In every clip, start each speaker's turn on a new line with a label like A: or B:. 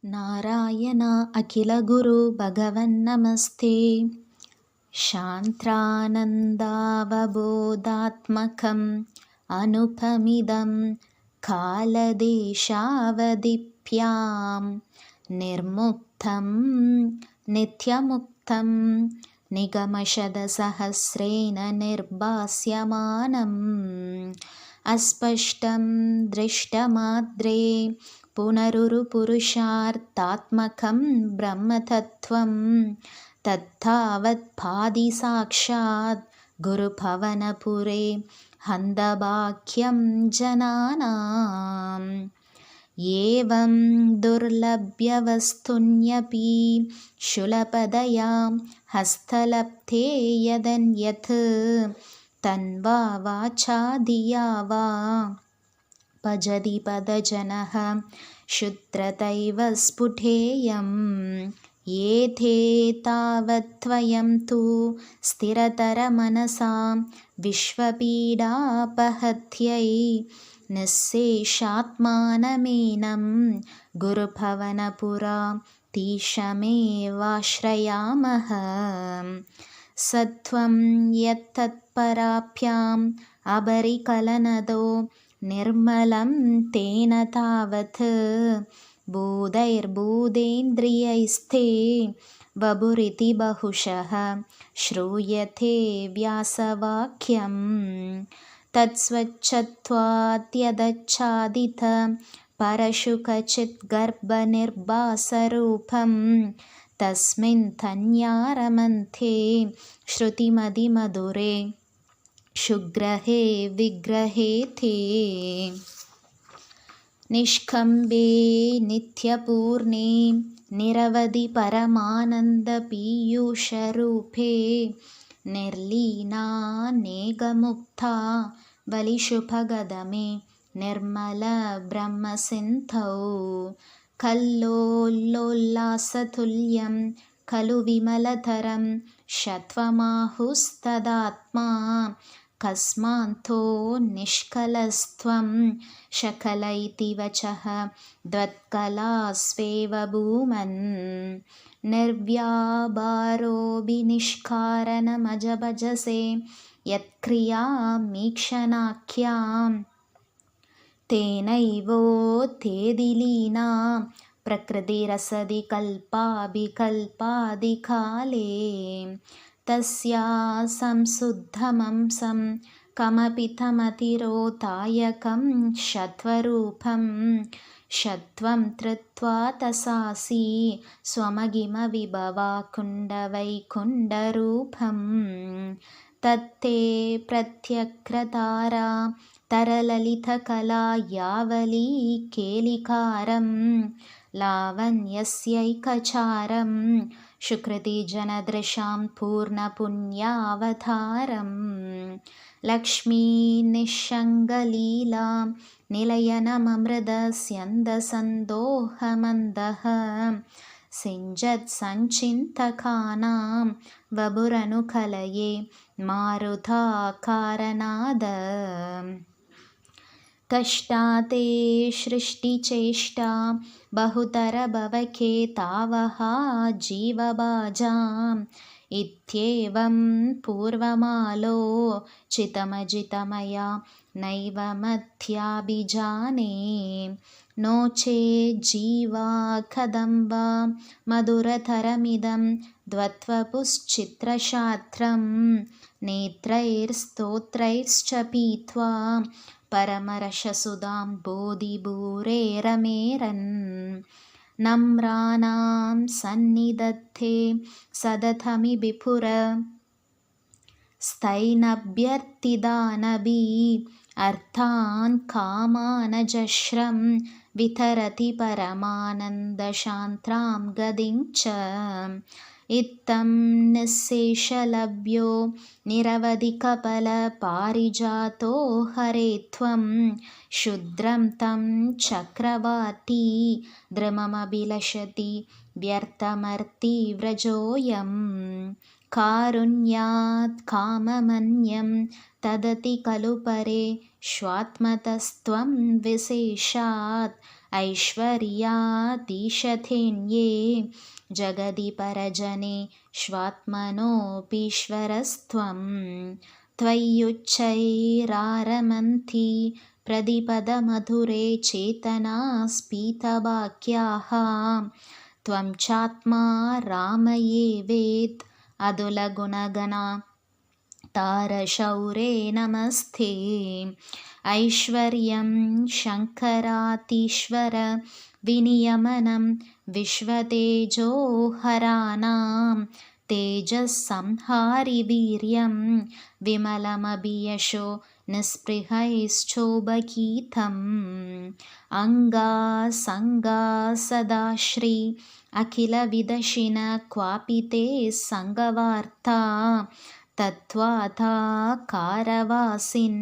A: नारायण अखिलगुरु भगवन्नमस्ते। शान्त्रानन्दावबोधात्मकम् अनुपमिदं कालदेशावधिभ्यां निर्मुक्तं नित्यमुक्तं निगमशतसहस्रेण निर्भास्यमानम् अस्पष्टं दृष्टमाद्रे पुनरुरुपुरुषार्थात्मकं ब्रह्मतत्त्वं तत्तावत् भाति साक्षात् गुरुभवनपुरे हन्तभाग्यं जनानाम्। एवं दुर्लभ्यवस्तुन्यपि शूलपदया हस्तलब्धे यदन्यत् तन्वा वाचा धिया वा भजति पदजनः शुद्रतैव स्फुटेयम्। एते तावत्त्वयं तु स्थिरतरमनसां विश्वपीडापहत्यै निःशेषात्मानमेनं गुरुभवनपुरा तीशमेवाश्रयामः। सत्वं यत्तत्पराभ्याम् अबरिकलनदो निर्मलं तेन तावत् बोधैर्बोधेन्द्रियैस्ते वपुरिति बहुशः श्रूयते व्यासवाक्यम्। तत्स्वच्छत्वाद्यदच्छादित परशुकचिद्गर्भनिर्भासरूपं तस्मिन् धन्यारमन्ते श्रुतिमदिमधुरे शुग्रहे विग्रहे ते। निष्कम्भे नित्यपूर्णे निरवधि परमानन्दपीयूषरूपे निर्लीनानेकमुक्ता बलिशुभगदमे निर्मलब्रह्मसिन्धौ कल्लोलोल्लासतुल्यं खलु विमलतरं शत्वमाहुस्तदात्मा कस्मान्तो निष्कलस्त्वं शकल इति वचः द्वत्कलास्वेव भूमन्। निर्व्यापारोऽभिनिष्कारणमजभजसे यत्क्रियामीक्षणाख्यां तेनैवोत्थेति लीना प्रकृतिरसदि कल्पाभिकल्पादिकाले। तस्या संशुद्धमंसं कमपि तमतिरोधायकं षत्वरूपं षत्वं धृत्वा तसासि स्वमहिमविभवा कुण्डवैकुण्ठरूपं। तत्ते प्रत्यग्रतारा तरललितकला यावली केलिकारं लावण्यस्यैकचारं सुकृतिजनदृशां पूर्णपुण्यावतारं। लक्ष्मीनिःशङ्गलीला निलयनममृतस्यन्दसन्दोहमन्दः सिञ्चत्सञ्चिन्तकानां वपुरनुकलये मारुताकारनाद। कष्टा ते सृष्टिचेष्टा बहुतरभवके तावहा जीवभाजाम् इत्येवं पूर्वमालोचितमजितमया नैव मध्याभिजाने। नो चेज्जीवा कथं वा मधुरतरमिदं द्वत्वपुश्चित्रशास्त्रं नेत्रैर्स्तोत्रैश्च पीत्वा परमरससुधां बोधिभूरेरमेरन्। नम्राणां सन्निधत्ते सततमि विपुर स्थैनभ्यर्थितानभि अर्थान् कामानजश्रं वितरति परमानन्दशान्त्रां गतिं च। इत्थं निःशेषलभ्यो निरवधिकफलपारिजातो हरे त्वं क्षुद्रं तं चक्रवाटी द्रुममभिलषति व्यर्थमर्तिव्रजोऽयं। कारुण्यात् काममन्यं तदति खलु परे स्वात्मतस्त्वं विशेषात् ऐश्वर्यातिशथेन्ये जगदि परजने स्वात्मनोऽपीश्वरस्त्वं त्वय्युच्चैरारमन्ति प्रदिपदमधुरे चेतनास्फीतवाक्याः त्वं चात्मा रामये वेत् अदुलगुणगणा तारशौरे नमस्ते ऐश्वर्यं शङ्करातीश्वर विनियमनं विश्वतेजोहराणां तेजस्संहारि वीर्यं विमलमभियशो निःस्पृहैश्चोबगीतम् अङ्गासङ्गा सदा श्री अखिलविदशिन क्वापि ते सङ्गवार्ता तत्त्वाताकारवासिन्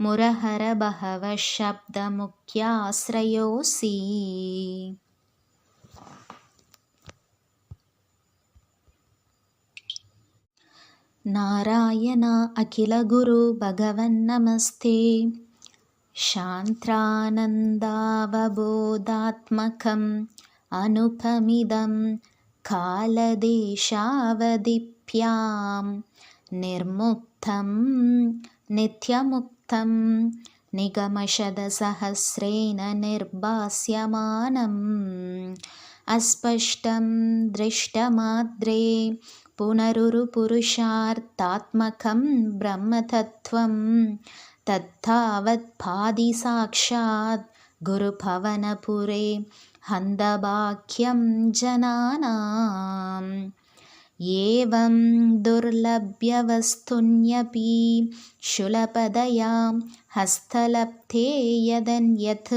A: मुरहर बहवः शब्दमुख्याश्रयोऽसि नारायण अखिलगुरु भगवन्नमस्ते शान्त्रानन्दावबोधात्मकम् अनुपमिदं कालदेशावधिभ्यां निर्मुक्तं नित्यमुक्तं निगमशतसहस्रेण निर्भास्यमानम् अस्पष्टं दृष्टमाद्रे पुनरुरुपुरुषार्थात्मकं ब्रह्मतत्त्वं तत्तावत्पादि साक्षात् गुरुभवनपुरे हन्दभाग्यं जनानाम् एवं दुर्लभ्यवस्तुन्यपि शूलपदया हस्तलब्धे यदन्यत्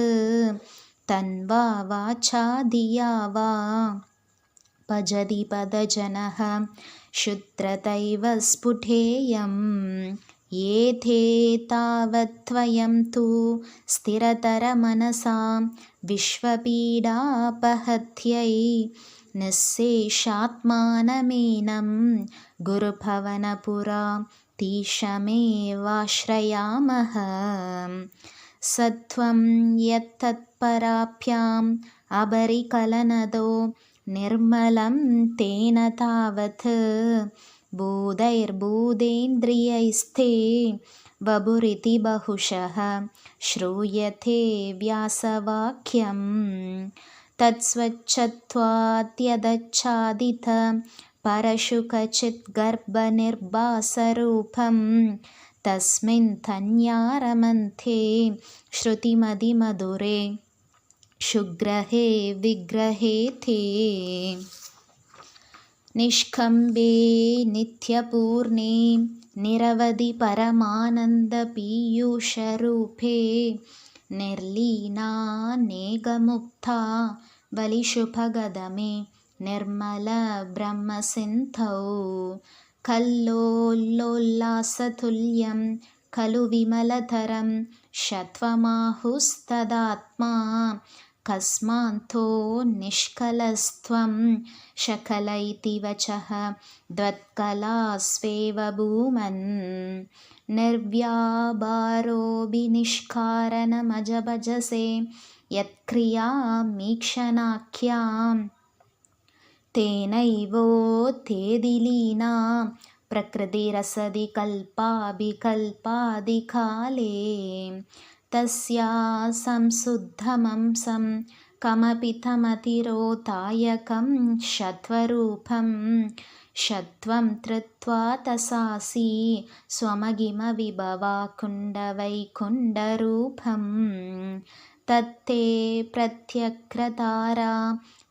A: तन्वा वाचा धिया वा भजति पदजनः शुद्रतैव स्फुटेयम् एते तावत्त्वयं तु स्थिरतरमनसां विश्वपीडापहत्यै निःशेषात्मानमेनं गुरुभवनपुरा तीशमेवाश्रयामः सत्वं यत्तत्पराभ्याम् अबरिकलनदो निर्मलं तेन तावत् भूतैर्भूतेन्द्रियैस्ते वपुरिति बहुशः श्रूयते व्यासवाक्यम् तत्स्वच्छत्वाद्यदच्छादित परशुकचिद्गर्भनिर्भासरूपं तस्मिन् तन्यारमन्ते श्रुतिमदिमधुरे शुग्रहे विग्रहे ते निष्कम्बे नित्यपूर्णे निरवधि परमानन्दपीयूषरूपे निर्लीना नेगमुक्ता बलिशुभगदमे निर्मलब्रह्मसिन्धौ कल्लोलोल्लासतुल्यं खलु विमलतरं शत्वमाहुस्तदात्मा कस्मान्तो निष्कलस्त्वं शकल इति वचः द्वत्कलास्वेव भूमन् निर्व्यापारोऽभिनिष्कारणमजभजसे यत्क्रियामीक्षणाख्यां तेनैवोत्थेदिलीना प्रकृतिरसदि कल्पाभिकल्पादिकाले तस्या संशुद्धमंसं कमपि तमतिरोधायकं षत्वरूपं षत्वं धृत्वा तसासि स्वमहिमविभवा कुण्डवैकुण्डरूपं तत्ते प्रत्यग्रतारा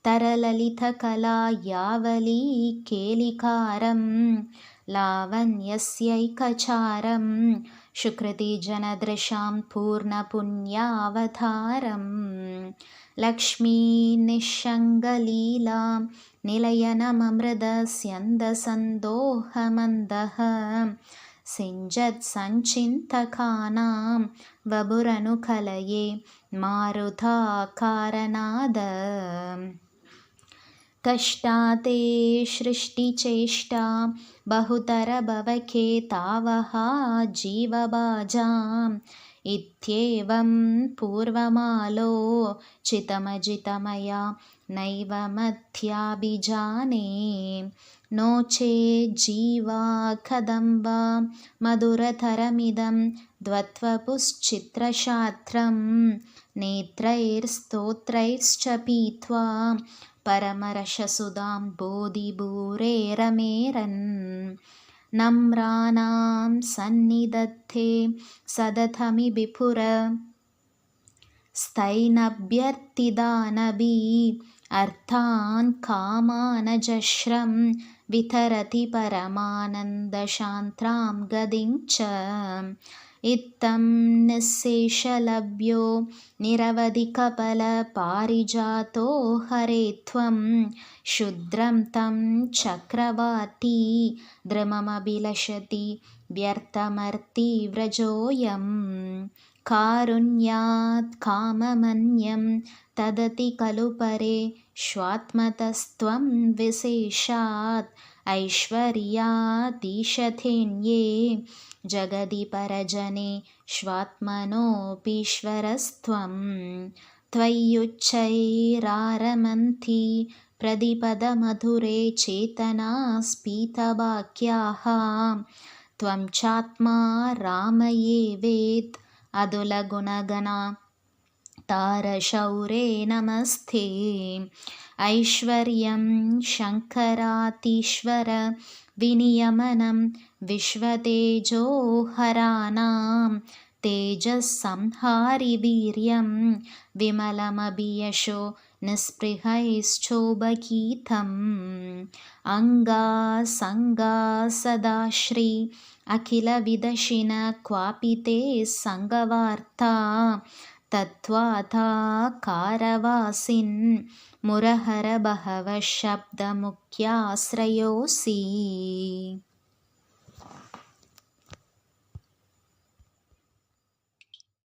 A: तरललितकला यावली केलिकारं लावण्यस्यैकचारं सुकृतिजनदृशां पूर्णपुण्यावतारं लक्ष्मीनिःशङ्गलीला निलयनममृतस्यन्दसन्दोहमन्दः सिञ्जत्सञ्चिन्तकानां वपुरनुकलये मारुताकारनाद कष्टाते सृष्टिचेष्टा बहुतरभवके तावहा जीवभाजां इत्येवं पूर्वमालोचितमजितमया नैव मध्याभिजाने नो चेज्जीवा कदम्बा मधुरतरमिदं द्वत्वपुश्चित्रशास्त्रं नेत्रैर्स्तोत्रैश्च पीत्वा परमरससुधां बोधिभूरेरमेरन् नम्राणां सन्निधत्ते सदथमि विपुर स्थैनभ्यर्थिदानभी अर्थान् कामानजश्रं वितरति परमानन्दशान्त्रां गतिं च इत्थं निःशेषलभ्यो निरवधिकफलपारिजातो हरे त्वं क्षुद्रं तं चक्रवाटी द्रुममभिलषति व्यर्थमर्तिव्रजोऽयं कारुण्यात् काममन्यं तदति खलु परे स्वात्मतस्त्वं विशेषात् ऐश्वर्यातीशथेन्ये जगदि परजने स्वात्मनोऽपीश्वरस्त्वं त्वय्युच्चैरारमन्ति प्रतिपदमधुरे चेतना स्फीतवाक्याः त्वं चात्मा रामये वेत् अदुलगुणगणा तारशौरे नमस्ते ऐश्वर्यं शङ्करातीश्वर विनियमनं विश्वतेजोहराणां तेजस्संहारि वीर्यं विमलमभियशो निःस्पृहैश्चोभगीतम् अङ्गासङ्गा सदा श्री अखिलविदशिन क्वापि ते सङ्गवार्ता तत्त्वाता कारवासिन् मुरहर बहवः शब्दमुख्याश्रयोऽसि।